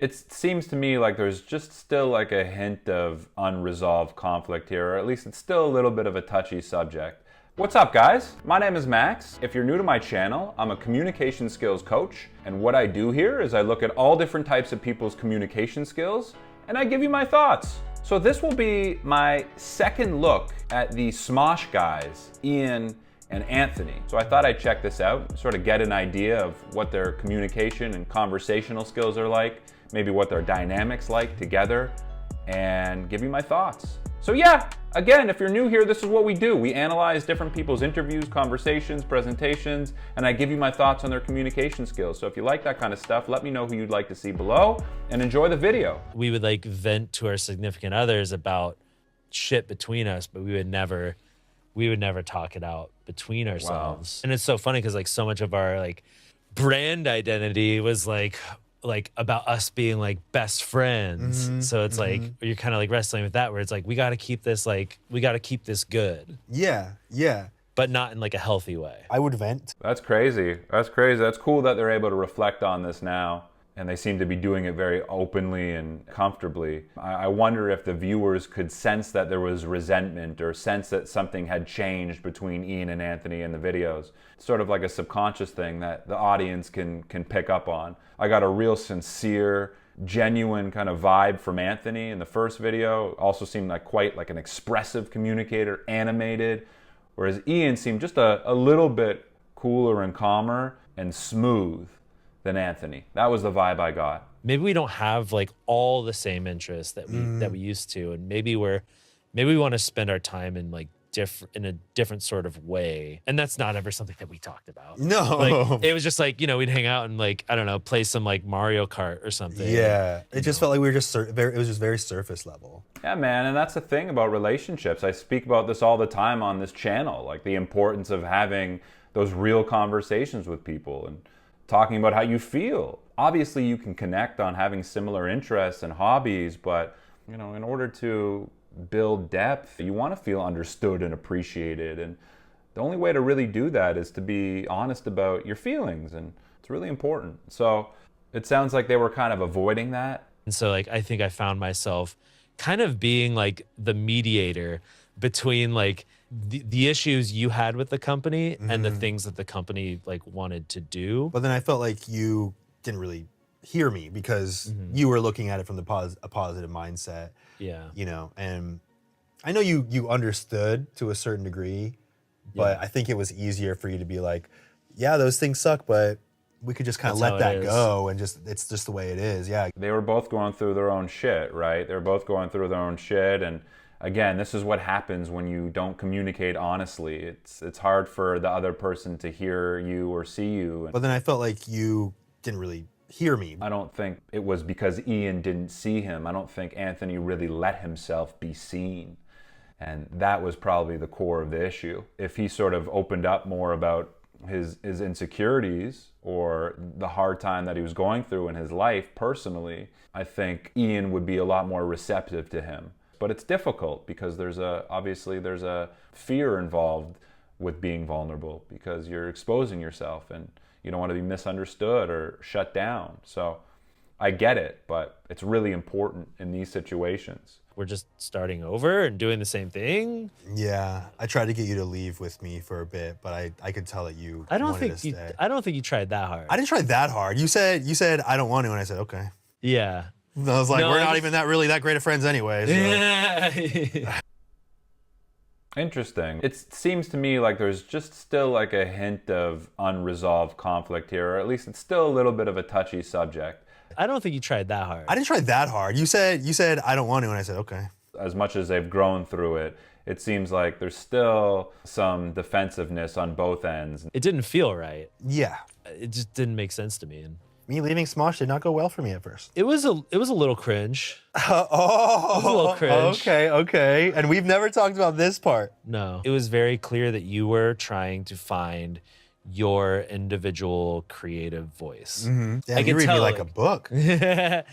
It seems to me like there's just still like a hint of unresolved conflict here, or at least it's still a little bit of a touchy subject. What's up, guys? My name is Max. If you're new to my channel, I'm a communication skills coach, and what I do here is I look at all different types of people's communication skills, and I give you my thoughts. So this will be my second look at the Smosh guys, Ian and Anthony. So I thought I'd check this out, sort of get an idea of what their communication and conversational skills are like, maybe what their dynamics like together, and give you my thoughts. So yeah, again, if you're new here, this is what we do. We analyze different people's interviews, conversations, presentations, and I give you my thoughts on their communication skills. So if you like that kind of stuff, let me know who you'd like to see below, and enjoy the video. We would like vent to our significant others about shit between us, but we would never talk it out between ourselves. Wow. And it's so funny because like so much of our like brand identity was like about us being like best friends. So it's like you're kind of like wrestling with that, where it's like we got to keep this good. Yeah. But not in like a healthy way. I would vent. That's crazy. That's crazy. That's cool that they're able to reflect on this now. And they seem to be doing it very openly and comfortably. I wonder if the viewers could sense that there was resentment or sense that something had changed between Ian and Anthony in the videos. It's sort of like a subconscious thing that the audience can pick up on. I got a real sincere, genuine kind of vibe from Anthony in the first video. Also seemed like quite like an expressive communicator, animated. Whereas Ian seemed just a little bit cooler and calmer and smooth than Anthony. That was the vibe I got. Maybe we don't have like all the same interests that we used to, and maybe we want to spend our time in like in a different sort of way. And that's not ever something that we talked about. No. Like it was just like, we'd hang out and like, I don't know, play some like Mario Kart or something. Yeah. It just felt like we were just it was just very surface level. Yeah, man, and that's the thing about relationships. I speak about this all the time on this channel, like the importance of having those real conversations with people and talking about how you feel. Obviously, you can connect on having similar interests and hobbies, but in order to build depth, you want to feel understood and appreciated. And the only way to really do that is to be honest about your feelings, and it's really important. So it sounds like they were kind of avoiding that. And so like I think I found myself kind of being like the mediator between like the issues you had with the company and the things that the company like wanted to do. But then I felt like you didn't really hear me because you were looking at it from a positive mindset. Yeah. And I know you understood to a certain degree, but I think it was easier for you to be like, yeah, those things suck, but we could just kind of let that go and it's just the way it is. Yeah. They were both going through their own shit, right? They were both going through their own shit, and again, this is what happens when you don't communicate honestly. It's hard for the other person to hear you or see you. But then I felt like you didn't really hear me. I don't think it was because Ian didn't see him. I don't think Anthony really let himself be seen. And that was probably the core of the issue. If he sort of opened up more about his insecurities or the hard time that he was going through in his life personally, I think Ian would be a lot more receptive to him. But it's difficult because obviously there's a fear involved with being vulnerable because you're exposing yourself and you don't want to be misunderstood or shut down. So I get it, but it's really important in these situations. We're just starting over and doing the same thing. Yeah, I tried to get you to leave with me for a bit, but I could tell that you wanted to stay. I don't think you tried that hard. I didn't try that hard. You said I don't want to, and I said okay. Yeah. I was like, we're not even that great of friends anyway. So. Interesting. It seems to me like there's just still like a hint of unresolved conflict here, or at least it's still a little bit of a touchy subject. I don't think you tried that hard. I didn't try that hard. You said I don't want to, and I said okay. As much as they've grown through it, it seems like there's still some defensiveness on both ends. It didn't feel right. Yeah. It just didn't make sense to me. And me leaving Smosh did not go well for me at first. It was a little cringe. It was a little cringe. Okay. And we've never talked about this part. No. It was very clear that you were trying to find your individual creative voice. Damn, you read me like a book. Yeah,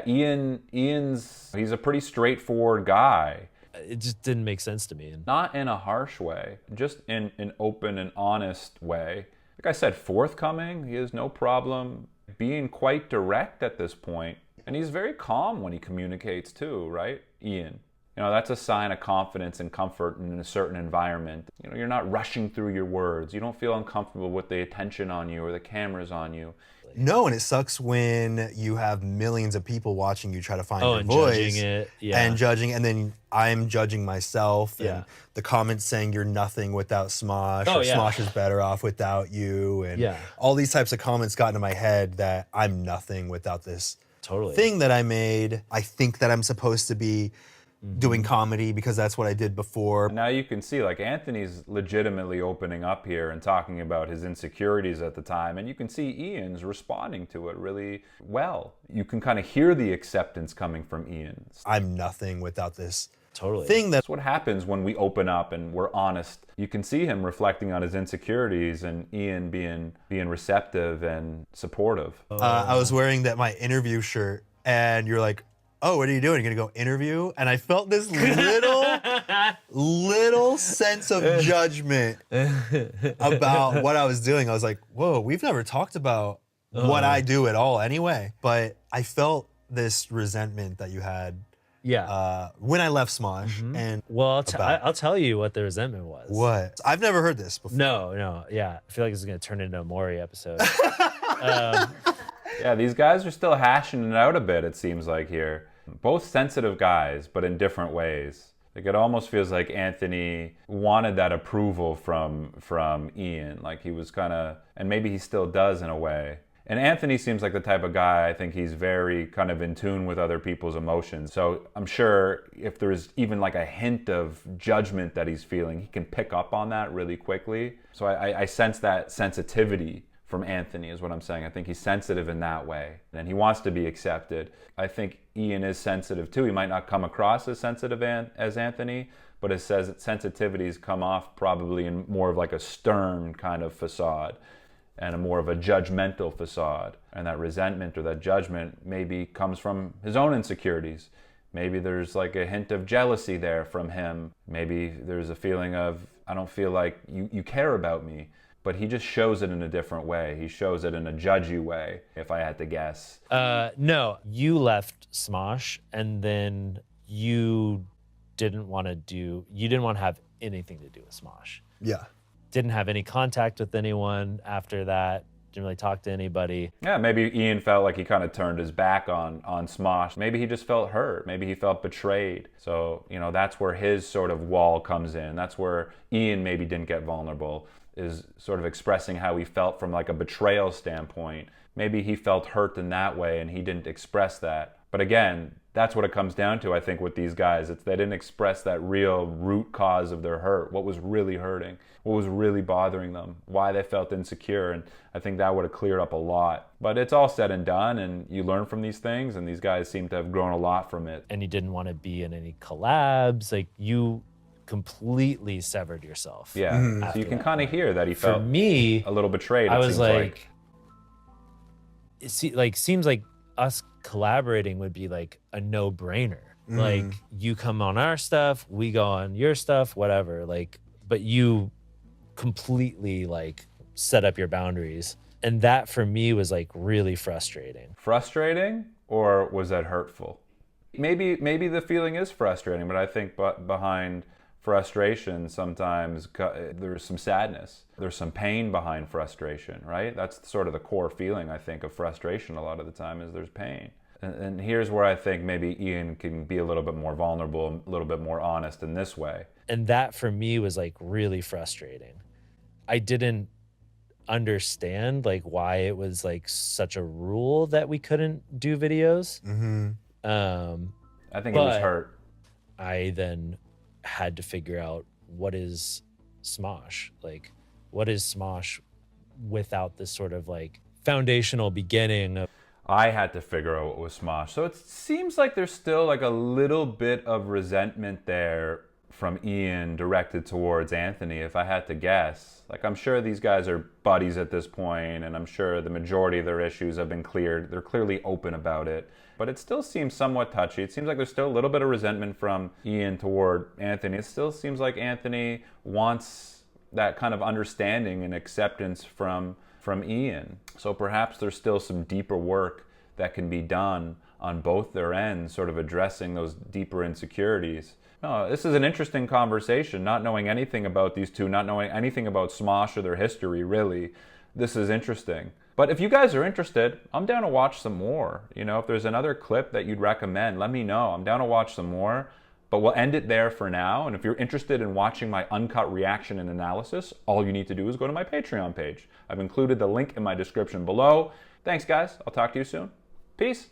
he's a pretty straightforward guy. It just didn't make sense to me. Not in a harsh way, just in an open and honest way. Like I said, forthcoming. He has no problem being quite direct at this point. And he's very calm when he communicates too, right? Ian. That's a sign of confidence and comfort in a certain environment. You're not rushing through your words. You don't feel uncomfortable with the attention on you or the cameras on you. No, and it sucks when you have millions of people watching you try to find your and voice. Judging it. Yeah. And judging, and then I'm judging myself. Yeah. And the comments saying you're nothing without Smosh, or Smosh is better off without you. And all these types of comments got into my head that I'm nothing without this thing that I made. I think that I'm supposed to be doing comedy because that's what I did before. Now you can see, like, Anthony's legitimately opening up here and talking about his insecurities at the time, and you can see Ian's responding to it really well. You can kind of hear the acceptance coming from Ian. I'm nothing without this thing. That's what happens when we open up and we're honest. You can see him reflecting on his insecurities and Ian being receptive and supportive. I was wearing my interview shirt, and you're like, oh, what are you doing? You're gonna go interview? And I felt this little sense of judgment about what I was doing. I was like, whoa, we've never talked about what I do at all anyway. But I felt this resentment that you had when I left Smosh. And I'll tell you what the resentment was. What? I've never heard this before. No, yeah. I feel like this is gonna turn into a Maury episode. Yeah, these guys are still hashing it out a bit, it seems like here. Both sensitive guys, but in different ways. Like, it almost feels like Anthony wanted that approval from Ian. Like, he was kind of, and maybe he still does in a way. And Anthony seems like the type of guy, I think he's very kind of in tune with other people's emotions. So I'm sure if there's even like a hint of judgment that he's feeling, he can pick up on that really quickly. So I sense that sensitivity from Anthony is what I'm saying. I think he's sensitive in that way, and he wants to be accepted. I think Ian is sensitive too. He might not come across as sensitive as Anthony, but his sensitivities come off probably in more of like a stern kind of facade and a more of a judgmental facade. And that resentment or that judgment maybe comes from his own insecurities. Maybe there's like a hint of jealousy there from him. Maybe there's a feeling of, I don't feel like you care about me. But he just shows it in a different way. He shows it in a judgy way, if I had to guess. No, you left Smosh, and then you didn't want to have anything to do with Smosh. Yeah. Didn't have any contact with anyone after that. Didn't really talk to anybody. Yeah, maybe Ian felt like he kind of turned his back on Smosh. Maybe he just felt hurt. Maybe he felt betrayed. So, that's where his sort of wall comes in. That's where Ian maybe didn't get vulnerable, is sort of expressing how he felt from like a betrayal standpoint. Maybe he felt hurt in that way and he didn't express that. But again, that's what it comes down to, I think, with these guys. It's they didn't express that real root cause of their hurt, what was really hurting, what was really bothering them, why they felt insecure. And I think that would have cleared up a lot. But it's all said and done, and you learn from these things, and these guys seem to have grown a lot from it. And he didn't want to be in any collabs. Like, you completely severed yourself. Yeah, so you can kind of hear that he felt for me a little betrayed. I was like, seems like us collaborating would be like a no-brainer. Like, you come on our stuff, we go on your stuff, whatever. Like, but you completely like set up your boundaries, and that for me was like really frustrating. Frustrating, or was that hurtful? Maybe the feeling is frustrating, but I think behind frustration sometimes there's some sadness, there's some pain behind frustration, right? That's sort of the core feeling, I think, of frustration a lot of the time, is there's pain. And here's where I think maybe Ian can be a little bit more vulnerable, a little bit more honest in this way. And that for me was like really frustrating. I didn't understand like why it was like such a rule that we couldn't do videos. I think he was hurt. I then had to figure out, what is Smosh? Like, what is Smosh without this sort of like foundational beginning of... I had to figure out what was Smosh. So it seems like there's still like a little bit of resentment there from Ian directed towards Anthony, if I had to guess. Like, I'm sure these guys are buddies at this point, and I'm sure the majority of their issues have been cleared. They're clearly open about it. But it still seems somewhat touchy. It seems like there's still a little bit of resentment from Ian toward Anthony. It still seems like Anthony wants that kind of understanding and acceptance from Ian. So perhaps there's still some deeper work that can be done on both their ends, sort of addressing those deeper insecurities. No, this is an interesting conversation, not knowing anything about these two, not knowing anything about Smosh or their history, really. This is interesting. But if you guys are interested, I'm down to watch some more. You know, if there's another clip that you'd recommend, let me know. I'm down to watch some more. But we'll end it there for now. And if you're interested in watching my uncut reaction and analysis, all you need to do is go to my Patreon page. I've included the link in my description below. Thanks, guys. I'll talk to you soon. Peace.